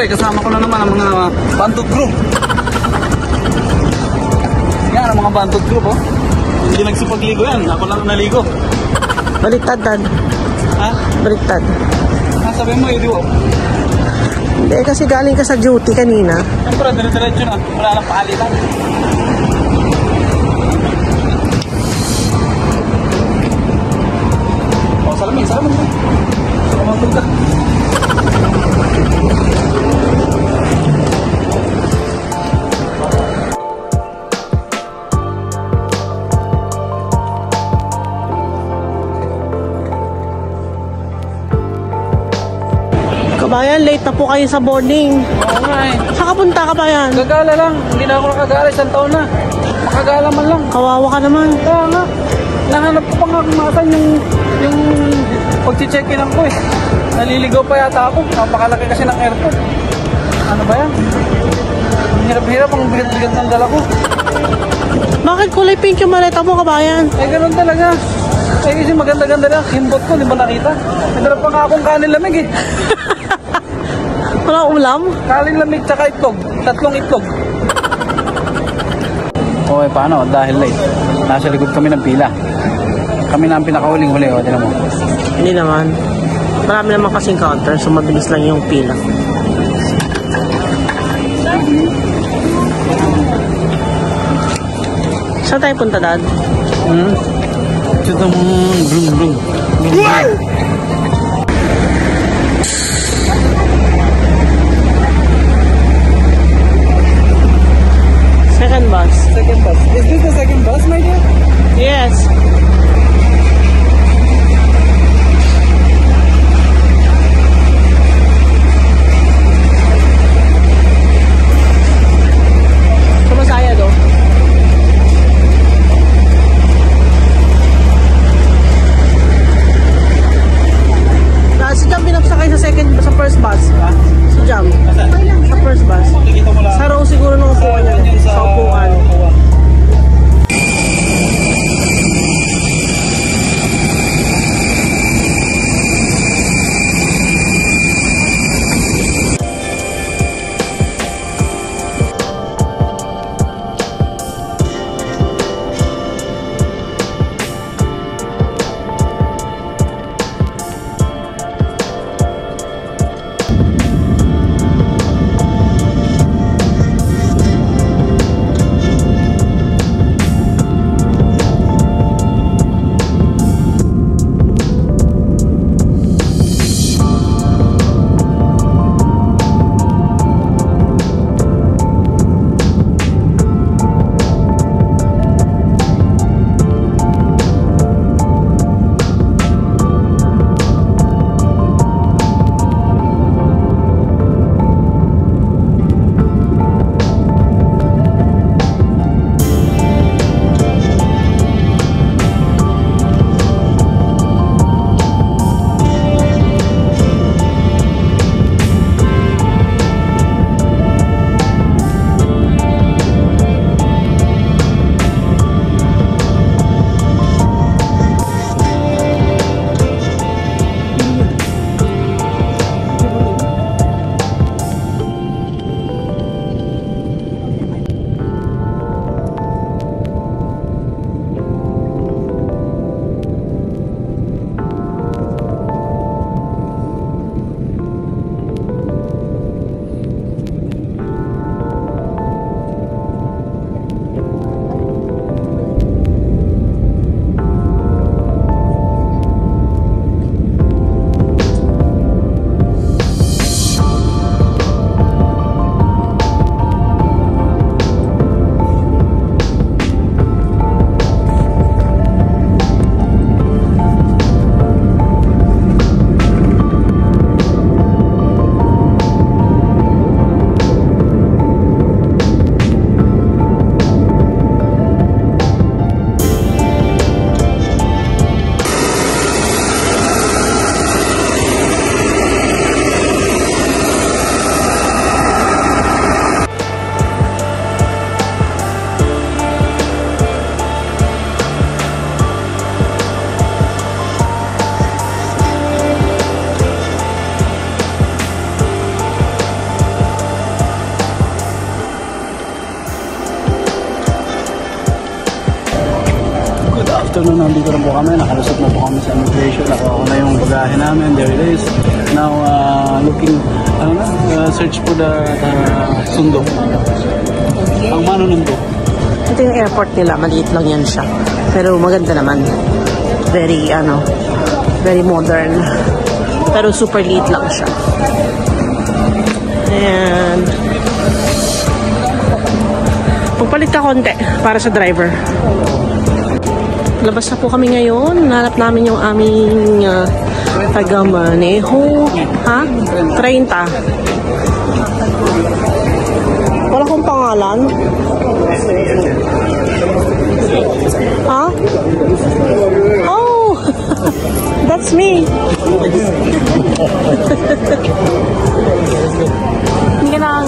kasama ko na naman ang mga Bantot Group. Yan ang mga Bantot Group, oh. Hindi nagsipagligo yan, ako lang naligo. Baliktad, Dad. Ha? Baliktad. Sabi mo, idiwa. Hindi, kasi galing ka sa duty kanina. Siyempre, dire-diretso na. Wala lang paalitan. Oh, salamin. Salamin ka. Kabayan, late na po kayo sa boarding. Oo nga eh. Saan ka punta, Kabayan? Gagala lang. Hindi na ako nakagala. Isang taon na. Makagala man lang. Kawawa ka naman. Kaya nga. Nahanap ko pa nga kumasan yung pag-check-in ako eh. Naliligaw pa yata ako. Napakalaki kasi ng airport. Ano ba yan? Ang hirap-hirap. Ang bigat-bigat ng dala ko. Bakit kulay pink yung maleta mo, Kabayan? Eh, ganun talaga. Eh, kasi maganda-ganda lang. Himbot ko, di ba nakita? Nadarap pa nga akong kanin lamig eh. Wala ulam? Kanin lamig tsaka itlog. 3 itlog. Okay, paano? Dahil late. Nasa likod kami ng pila. Kami na ang pinakahuling-huli. O, tinan mo. Hindi naman. Marami naman kasing counter, so mabilis lang yung pila. Saan tayo punta, Dad? Ito mo, brum. Second bus. Second bus. Is this the second bus, my dear? Yes. Sumasaya do. Si Jam pinapsakay sa first bus. Si Jam. Sa first bus. Sa row siguro nung upuan niya. Sa upuan. afternoon, nandito na po kami. Nakalusot na po kami sa immigration. Nakuha ko na yung bagahe namin. There it is. Now, looking, search for the sundo. Ang manunundo. Ito yung airport nila. Maliit lang yan siya. Pero maganda naman. Very, very modern. Pero super liit lang siya. And pagpalit ka konti para sa driver. Labas na po kami ngayon. Nanap namin yung aming taga-maneho. Ha? 30. Wala kong pangalan. Ha? Oh! That's me. Hindi ka na.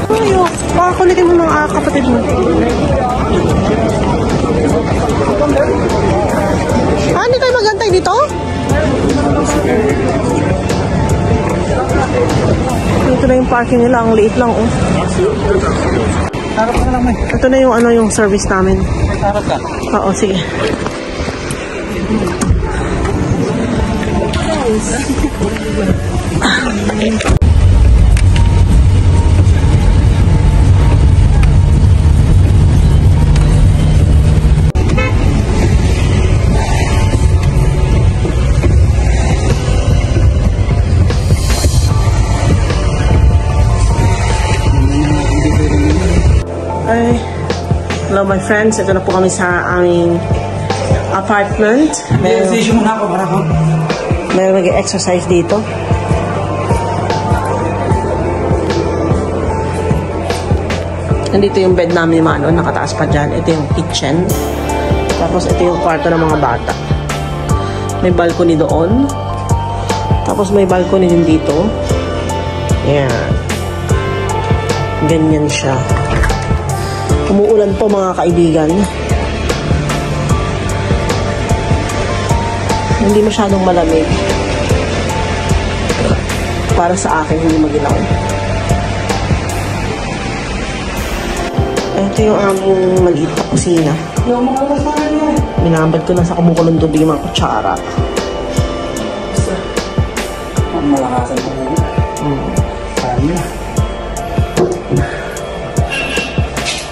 Ayo, makakulitin mo ng kapatid mo. Hindi tayo magantay dito? Ito na yung parking nila. Ang liit lang, oh. Harap ka lang, may. Ito na yung yung service namin. Harap ka. Oo, sige. Hello my friends, ito na po kami sa aming apartment. Station muna ako para ko. Mayroon nag-exercise dito. Nandito yung bed namin, nakataas pa dyan. Ito yung kitchen. Tapos ito yung kwarto ng mga bata. May balcony doon. Tapos may balcony din dito. Ayan. Ganyan siya. Umuulan po mga kaibigan. Hindi masyadong malamig. Para sa akin, hindi magilaw. Ito yung aming maliit na kusina. Binabad ko na sa kumukulong tubig yung mga kutsara. Ang malakasan ko. Kaya.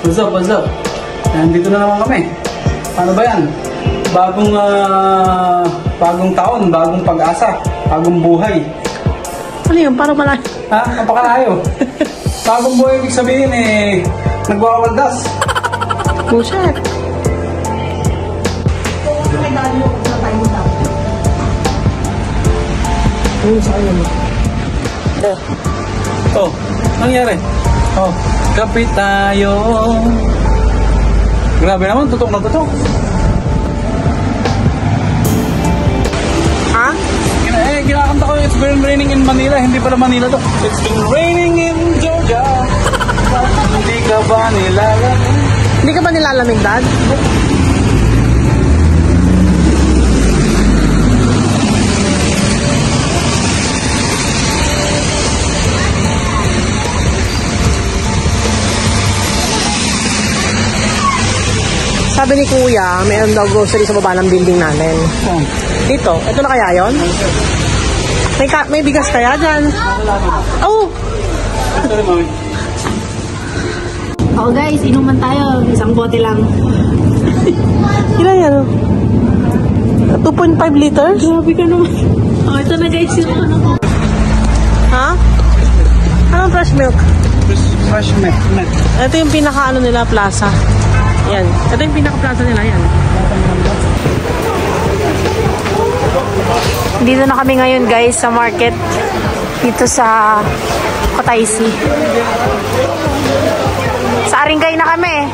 What's up? Nandito na naman kami. Paano ba yan? Bagong taon, bagong pag-asa, bagong buhay. Ano yun? Parang malayo. Ha? Napakalayo. Bagong buhay, ibig sabihin nagwawaldas. Buset. Ano sa kanya mo? Oh, nangyari? Oh, kapit tayo. Grabe naman, tutok na tutok. Ha? Kinakanta ko yung It's Been Raining in Manila. Hindi pala Manila to. It's been raining in Georgia. Hindi ka ba nilalamig? Hindi ka ba nilalamig, Dad? Sabi ni Kuya, mayroon daw grocery sa baba ng building namin. Dito, ito na kaya yon? May bigas kaya dyan? Oh! Sorry, mami. Oh guys, inuman tayo. Isang bote lang. Ilan yan? 2.5 liters? Grabe ka naman. Oh, ito na guys yung ano ko. Ha? Anong fresh milk? Fresh milk. Ito yung pinaka nila, plaza. Yan. Ito yung pinaka-plaza nila, yan. Dito na kami ngayon guys sa market. Dito sa Kutaisi. Sa Aringay na kami.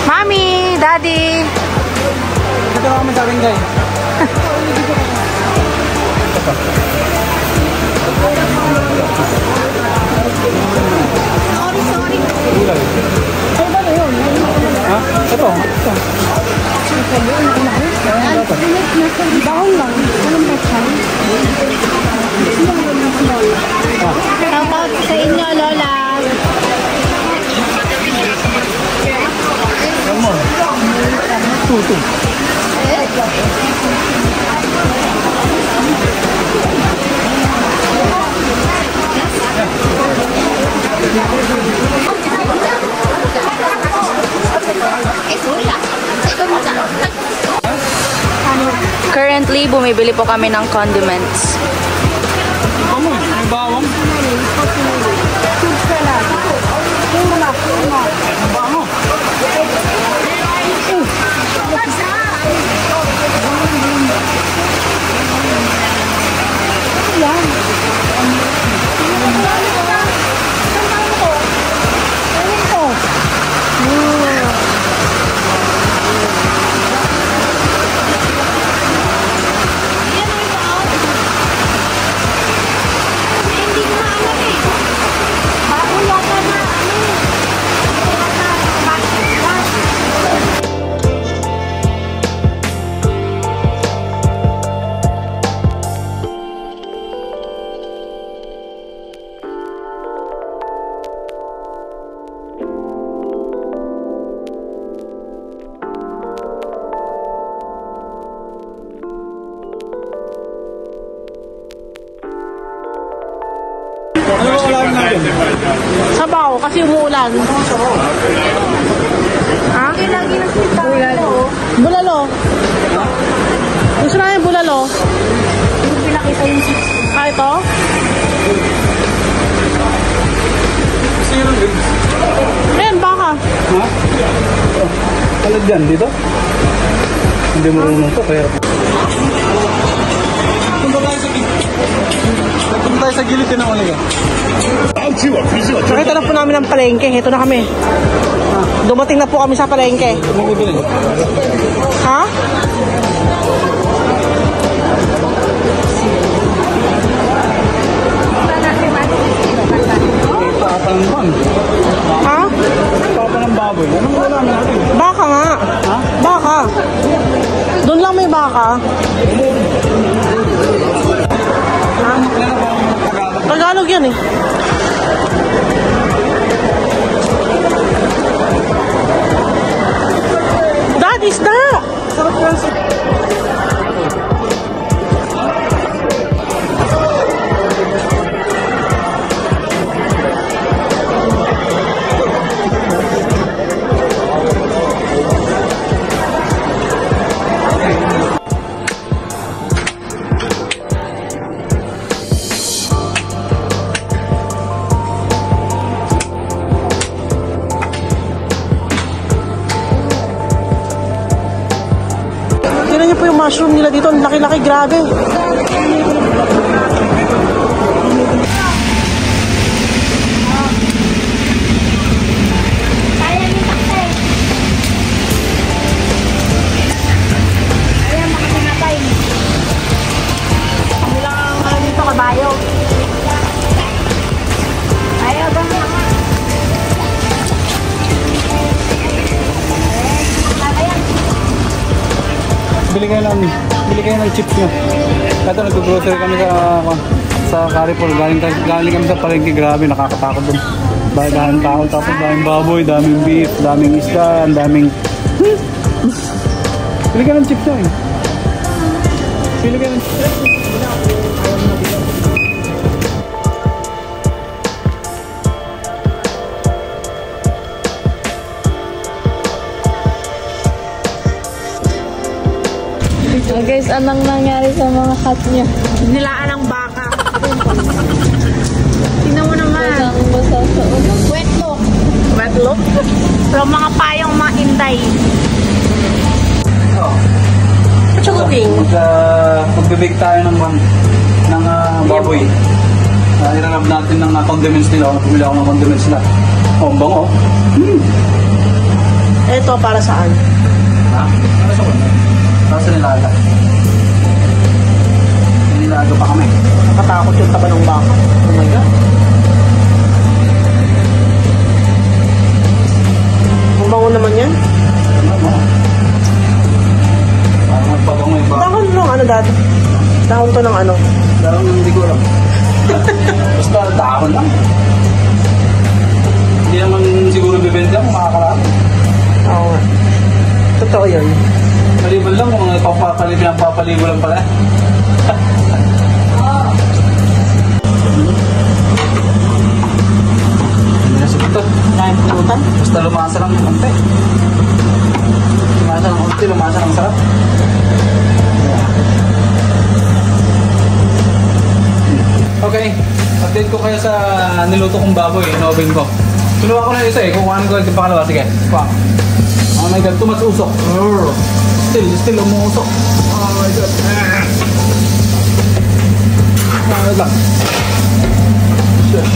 Mami, Daddy. Dito kami sa Aringay. Sorry. Ay, ba na yun? Ito. Baon lang. Walang petsa. Shoutout sa inyo, Lola. Tuto. Currently, bumibili po kami ng condiments. Ano? May bawang? Bango. Ano ba ulan natin? Sabaw, kasi umuulan. Ha? Bulalo. Bulalo. Gusto namin bulalo. Hindi pinakita yung Ah, ito? Sino yun? Ayan, baka. Ha? Kalad yan dito? Hindi marunong to, kaya... Punta tayo sa gilid din ang uliga. Nakita na po namin ang palengke. Ito na kami. Dumating na po kami sa palengke. Ano bibili? Ha? Papa ng bang. Ha? Papa ng baboy. Anong wala natin? Baka nga. Ha? Baka. Doon lang may baka. Ha? Tagalog yan eh. That is that. Sarap yan sa... Tingnan niyo po yung mushroom nila dito. Ang laki-laki, grabe. dito kabayo. Ayaw ba nga? Bili kayo ng chips nyo. Ito, nag-grocery kami sa Carrefour. Galing kami sa palengke. Grabe, nakakatakot doon. Daming tao, tapos daming baboy, daming beef, daming isda, daming... Bili kayo ng chips nyo eh. Bili kayo ng chips. Oh, guys, anong nangyari sa mga cat niya? Nilaan ng baka. Tingnan mo naman. Basang-basa sa ulo. Wet look. Wet look. Pero mga payong mga inday. What you cooking? Magbibake tayo ng baboy. Iranap natin ng condiments nila. Pumili ako ng condiments nila. Oh, ang bango. Ito para saan? Ha? Ano sa kanya? Para sa nilaga. Nilaga pa kami. Nakatakot yung taba ng baka. Oh my God. Ang bango naman yan. Ano? Dahon to ng ano? Parang hindi ko alam. Basta dahon lang. Hindi naman siguro bibenta kung makakaraan. Oo nga. Totoo yun. Maliban lang kung papaligo lang pala. Hindi na siguro. Kain pulutan. Basta lumasa lang ng konti. Lumasa ng konti, lumasa ng sarap. Okay, update ko kayo sa niluto kong baboy, in-oven ko. Kinuha ko na isa eh, kukuhanin ko yung pangalawa. Sige, kuha. Oh my god, tumas-usok. Still umuusok. Oh my god. Wait lang. Shush.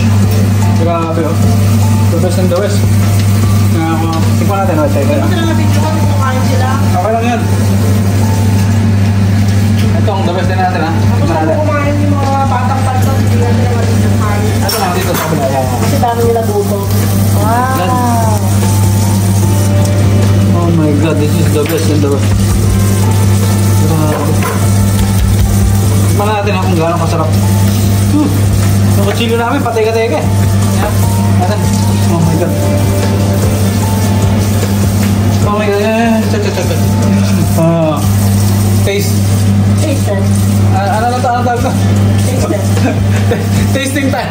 Grabe oh. The best and the best. Tingnan natin, wait, teka lang. Okay lang yan. Ito ang the best din natin ha. Tingnan natin. Kumain yung mga batang pantot. Hindi natin naman dito kumain. Ito lang dito sa kabila. Kasi dami nila buto. Wow! Oh my god, this is the best and the best. Tingnan natin ha kung gaano kasarap. Yung kutsilyo namin, patay-katay ka eh. Yan, natin. Oh my god. Oh my god. Taste. Taste it. Ano na tawag ko? Taste it. Tasting time.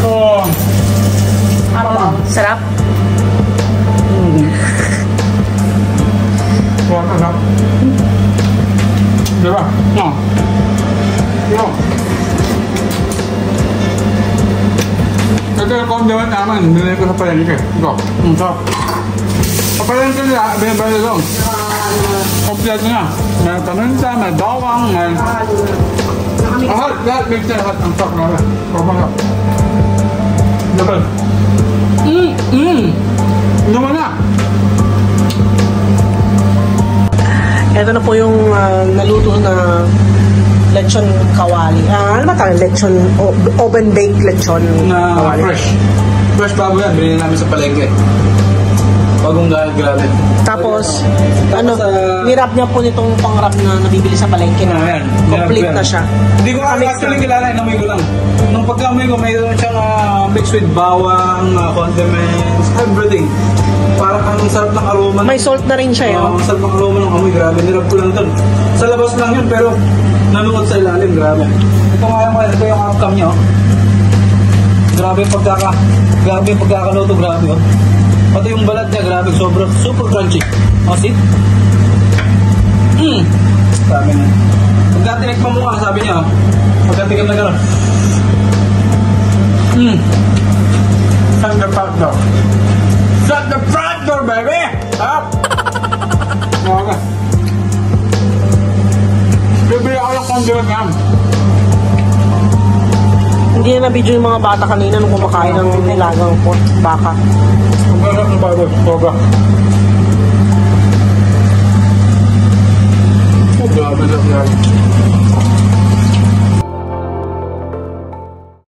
Oh. Ano ba? Sarap? Sarap. Diba? No. No. Ito yung condiment namin. Binili ko sa palengke. Ito. Sarap. Sa palengke nila, binibali doon. Kompleto na. May paminta, may bawang, may... Lahat mix na lahat. Ang sarap namin. Kapag Dapat. Naman na. Ito na po yung naluto na lechon kawali. Ano ba tawag? Lechon, oven-baked lechon Na kawali. fresh. Fresh bago yan. Binili namin sa palengke. Bagong grabe. Tapos, nirap niya po nitong pangrap na nabibili sa palengke na Ayan. complete na siya. Hindi ko actually kilala. Inamoy ko lang. Nung pagkamoy ko, mayroon siyang mixed with bawang, condiments, everything. Parang ang sarap ng aroma. May salt na rin siya yun. Ang sarap ng aroma ng amoy. Grabe. Nirap ko lang doon. Sa labas lang yun, pero nanuot sa ilalim. Grabe. Ito nga yung, ito yung outcome niya. Oh. Grabe yung pagkakaluto. Grabe. Oh. Pati yung balat niya, grabe, super crunchy. O, see? Sabi niya. Pagka tinikman mo ka, sabi niya, pagka tikim na gano'n. Shut the front door. Shut the front door, baby! Up! Okay. Bibili ako ng condiment yan. Hindi na na-video yung mga bata kanina nung kumakain ng nilagang pork, baka. Ang sarap ng baboy, sobra. Oh, grabe.